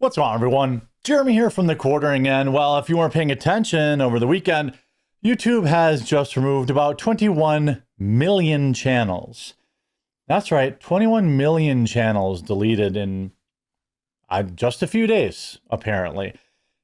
What's going on, everyone? Jeremy here from The Quartering. And well, if you weren't paying attention over the weekend, YouTube has just removed about 21 million channels. That's right, 21 million channels deleted in just a few days, apparently.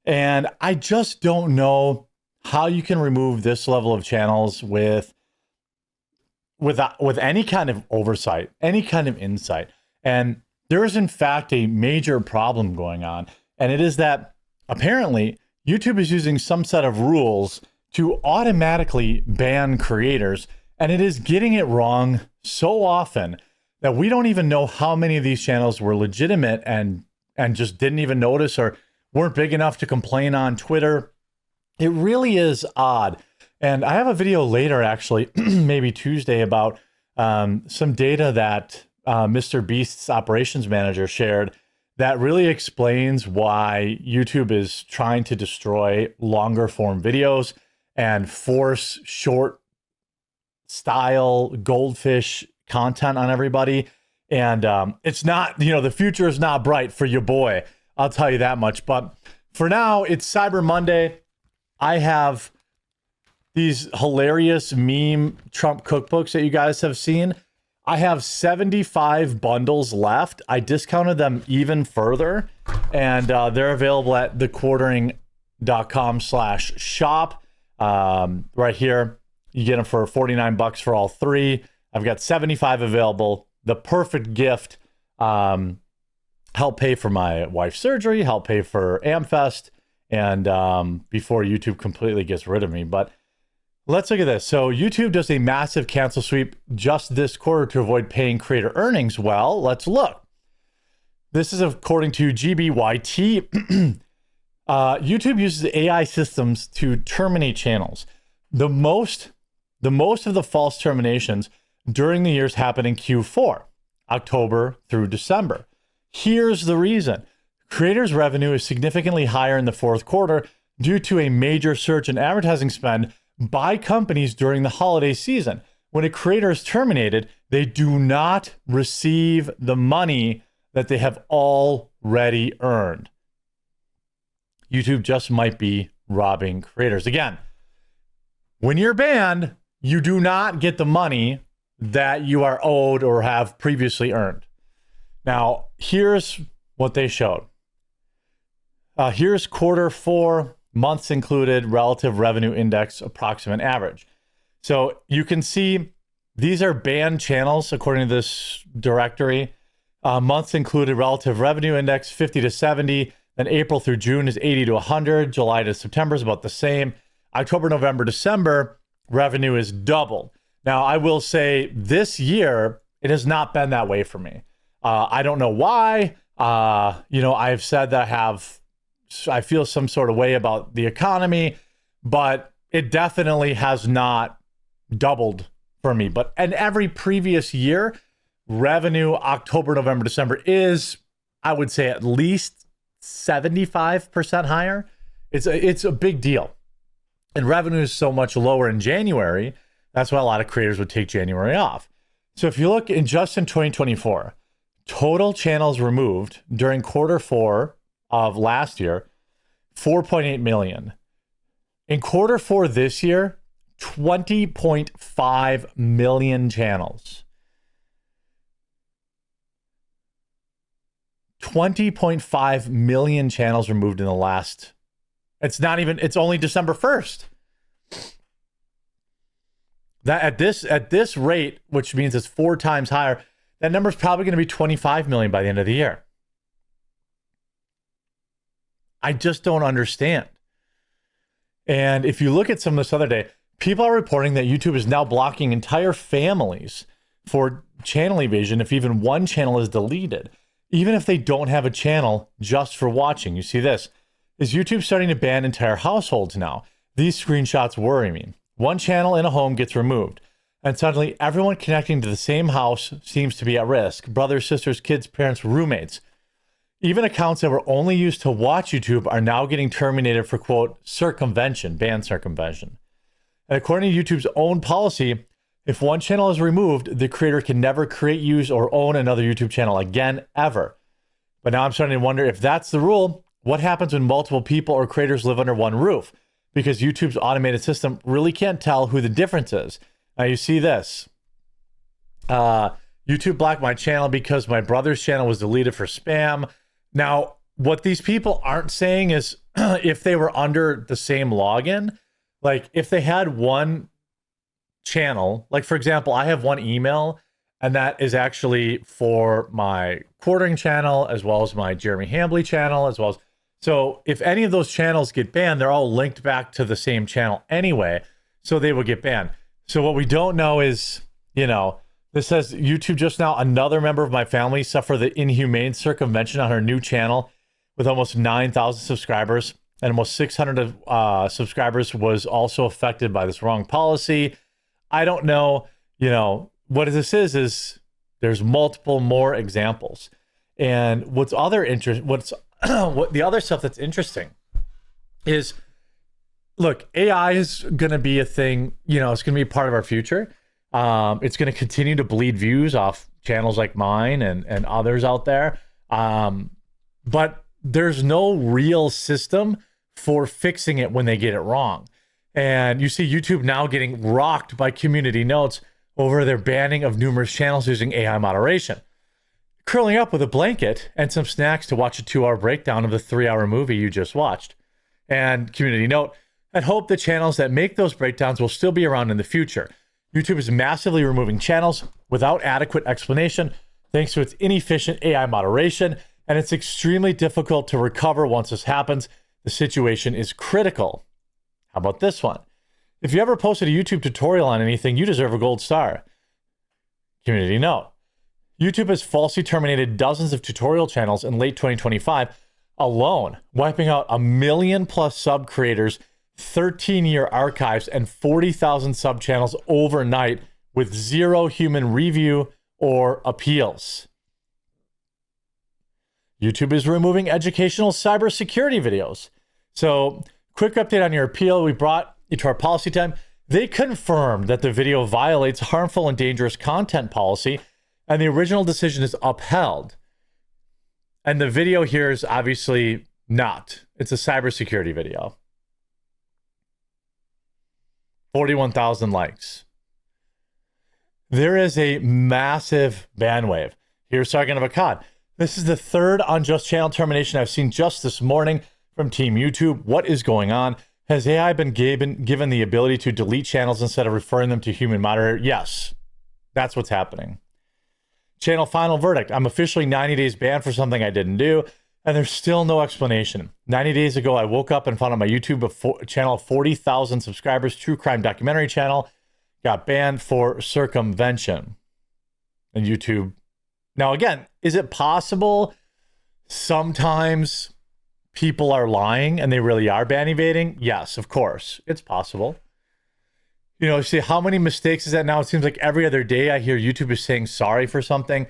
And I just don't know how you can remove this level of channels with any kind of oversight, any kind of insight. And there is, in fact, a major problem going on. And it is that apparently YouTube is using some set of rules to automatically ban creators. And it is getting it wrong so often that we don't even know how many of these channels were legitimate and just didn't even notice or weren't big enough to complain on Twitter. It really is odd. And I have a video later, actually, maybe Tuesday, about some data that Mr. Beast's operations manager shared that really explains why YouTube is trying to destroy longer form videos and force short style goldfish content on everybody. And it's not, the future is not bright for your boy. I'll tell you that much. But for now, it's Cyber Monday. I have these hilarious meme Trump cookbooks that you guys have seen. I have 75 bundles left. I discounted them even further, and they're available at thequartering.com/shop. Right here, you get them for $49 for all three. I've got 75 available. The perfect gift. Help pay for my wife's surgery, help pay for AmFest, and before YouTube completely gets rid of me. But let's look at this. So YouTube does a massive cancel sweep just this quarter to avoid paying creator earnings. Well, let's look. This is according to GBYT. YouTube uses AI systems to terminate channels. The most of the false terminations during the years happen in Q4, October through December. Here's the reason. Creators' revenue is significantly higher in the fourth quarter due to a major surge in advertising spend by companies during the holiday season. When a creator is terminated, they do not receive the money that they have already earned. YouTube just might be robbing creators. Again, when you're banned, you do not get the money that you are owed or have previously earned. Now, here's what they showed. Here's quarter four, months included, relative revenue index, approximate average. So you can see these are banned channels according to this directory. Months included, relative revenue index 50 to 70. Then April through June is 80 to 100. July to September is about the same. October, November, December, revenue is double. Now, I will say this year, it has not been that way for me. I don't know why. I've said that I feel some sort of way about the economy, but it definitely has not doubled for me. But in every previous year, revenue October, November, December is, I would say, at least 75% higher. It's a big deal. And revenue is so much lower in January. That's why a lot of creators would take January off. So if you look in 2024, total channels removed during quarter four of last year, 4.8 million. In quarter four this year, 20.5 million channels. 20.5 million channels removed in the last. It's only December 1st. That at this rate, which means it's 4 times higher, that number is probably going to be 25 million by the end of the year. I just don't understand. And if you look at some of this other day, people are reporting that YouTube is now blocking entire families for channel evasion if even one channel is deleted, even if they don't have a channel just for watching. You see this. Is YouTube starting to ban entire households now? These screenshots worry me. One channel in a home gets removed, and suddenly everyone connecting to the same house seems to be at risk. Brothers, sisters, kids, parents, roommates. Even accounts that were only used to watch YouTube are now getting terminated for, quote, circumvention, ban circumvention. And according to YouTube's own policy, if one channel is removed, the creator can never create, use, or own another YouTube channel again, ever. But now I'm starting to wonder if that's the rule, what happens when multiple people or creators live under one roof? Because YouTube's automated system really can't tell who the difference is. Now you see this. YouTube blocked my channel because my brother's channel was deleted for spam. Now, what these people aren't saying is if they were under the same login, like if they had one channel, like for example, I have one email and that is actually for my quartering channel as well as my Jeremy Hambly channel as well as, so if any of those channels get banned, they're all linked back to the same channel anyway, so they would get banned. So what we don't know is, you know, this says YouTube just now, another member of my family suffered the inhumane circumvention on her new channel with almost 9,000 subscribers, and almost 600 subscribers was also affected by this wrong policy. I don't know, you know, what this is there's multiple more examples. And what the other stuff that's interesting is, look, AI is going to be a thing, you know, it's going to be part of our future. It's going to continue to bleed views off channels like mine and others out there. But there's no real system for fixing it when they get it wrong. And you see YouTube now getting rocked by community notes over their banning of numerous channels using AI moderation. Curling up with a blanket and some snacks to watch a 2-hour breakdown of the 3-hour movie you just watched. And community note, I'd hope the channels that make those breakdowns will still be around in the future. YouTube is massively removing channels without adequate explanation thanks to its inefficient AI moderation, and it's extremely difficult to recover once this happens. The situation is critical. How about this one? If you ever posted a YouTube tutorial on anything, you deserve a gold star. Community note. YouTube has falsely terminated dozens of tutorial channels in late 2025 alone, wiping out 1 million+ sub creators, 13-year archives, and 40,000 sub channels overnight with zero human review or appeals. YouTube is removing educational cybersecurity videos. So, quick update on your appeal. We brought it to our policy time. They confirmed that the video violates harmful and dangerous content policy, and the original decision is upheld. And the video here is obviously not. It's a cybersecurity video. 41,000 likes. There is a massive ban wave. Here's Sargon of Akkad. This is the third unjust channel termination I've seen just this morning from Team YouTube. What is going on? Has AI been given the ability to delete channels instead of referring them to human moderator? Yes, that's what's happening. Channel final verdict. I'm officially 90 days banned for something I didn't do, and there's still no explanation. 90 days ago, I woke up and found on my YouTube channel 40,000 subscribers, true crime documentary channel, got banned for circumvention. And YouTube. Now, again, is it possible sometimes people are lying and they really are ban evading? Yes, of course. It's possible. You know, see, how many mistakes is that now? It seems like every other day I hear YouTube is saying sorry for something.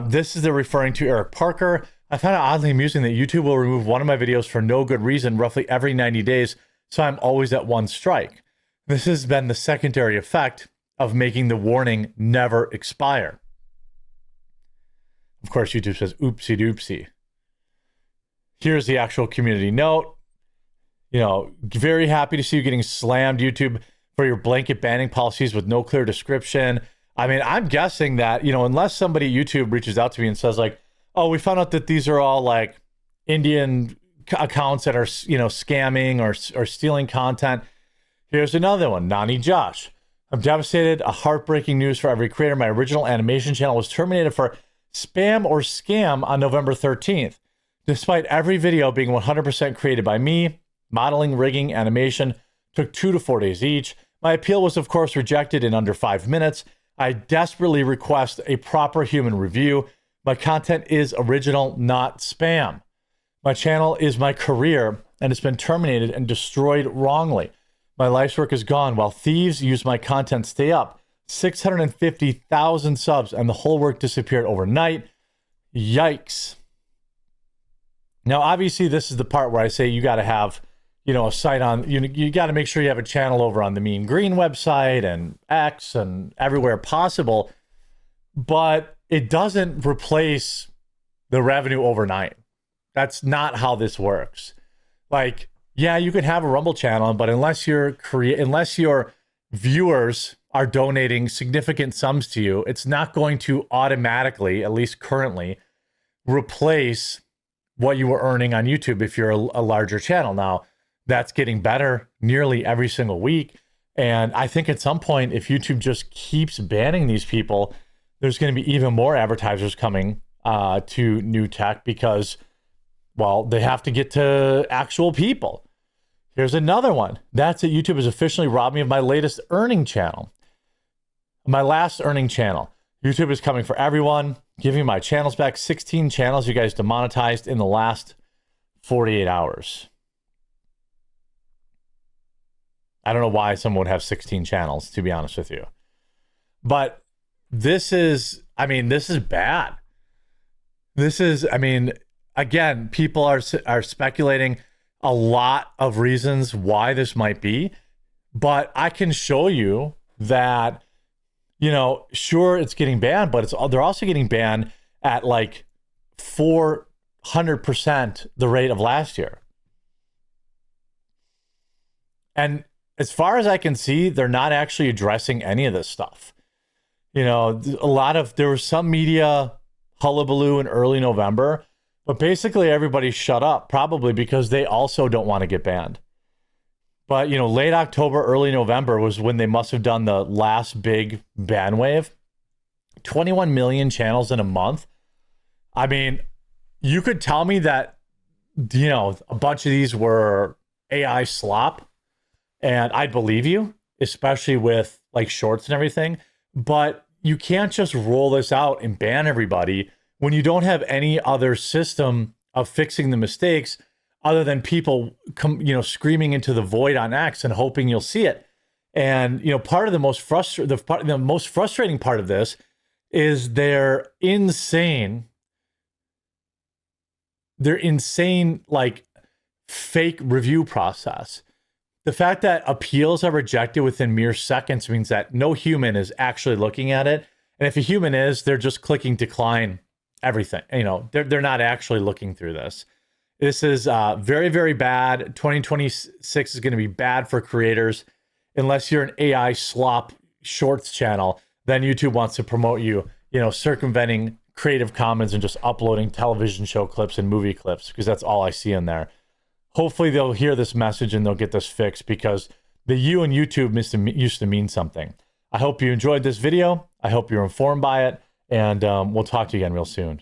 This is the referring to Eric Parker. I found it oddly amusing that YouTube will remove one of my videos for no good reason roughly every 90 days, so I'm always at one strike. This has been the secondary effect of making the warning never expire. Of course, YouTube says, oopsie doopsie. Here's the actual community note. You know, very happy to see you getting slammed, YouTube, for your blanket banning policies with no clear description. I mean, I'm guessing that, you know, unless somebody at YouTube reaches out to me and says like, oh, we found out that these are all like Indian accounts that are, you know, scamming or stealing content. Here's another one, Nani Josh. I'm devastated. A heartbreaking news for every creator. My original animation channel was terminated for spam or scam on November 13th. Despite every video being 100% created by me, modeling, rigging, animation took 2 to 4 days each. My appeal was, of course, rejected in under 5 minutes. I desperately request a proper human review. My content is original, not spam. My channel is my career, and it's been terminated and destroyed wrongly. My life's work is gone while thieves use my content stay up. 650,000 subs, and the whole work disappeared overnight. Yikes. Now, obviously, this is the part where I say you got to have, you know, a site on, you got to make sure you have a channel over on the Mean Green website and X and everywhere possible. But it doesn't replace the revenue overnight. That's not how this works. Like, yeah, you can have a Rumble channel, but unless your viewers are donating significant sums to you, it's not going to automatically, at least currently, replace what you were earning on YouTube if you're a larger channel. Now, that's getting better nearly every single week. And I think at some point, if YouTube just keeps banning these people, there's going to be even more advertisers coming to new tech because, well, they have to get to actual people. Here's another one. That's it. YouTube has officially robbed me of my latest earning channel. My last earning channel. YouTube is coming for everyone, giving my channels back. 16 channels you guys demonetized in the last 48 hours. I don't know why someone would have 16 channels, to be honest with you. But this is, I mean, this is bad. This is, I mean, again, people are speculating a lot of reasons why this might be, but I can show you that, you know, sure, it's getting banned, but they're also getting banned at like 400% the rate of last year. And as far as I can see, they're not actually addressing any of this stuff. You know, there was some media hullabaloo in early November, but basically everybody shut up, probably because they also don't want to get banned. But, you know, late October, early November was when they must have done the last big ban wave. 21 million channels in a month. I mean, you could tell me that, you know, a bunch of these were AI slop, and I'd believe you, especially with like shorts and everything. But you can't just roll this out and ban everybody when you don't have any other system of fixing the mistakes other than people screaming into the void on X and hoping you'll see it. And, you know, part of the most frustrating part of this is their insane like fake review process. The fact that appeals are rejected within mere seconds means that no human is actually looking at it. And if a human is, they're just clicking decline everything. You know, they're not actually looking through this. This is very, very bad. 2026 is going to be bad for creators. Unless you're an AI slop shorts channel, then YouTube wants to promote you, you know, circumventing Creative Commons and just uploading television show clips and movie clips, because that's all I see in there. Hopefully they'll hear this message and they'll get this fixed, because the U in YouTube used to mean something. I hope you enjoyed this video. I hope you're informed by it, and we'll talk to you again real soon.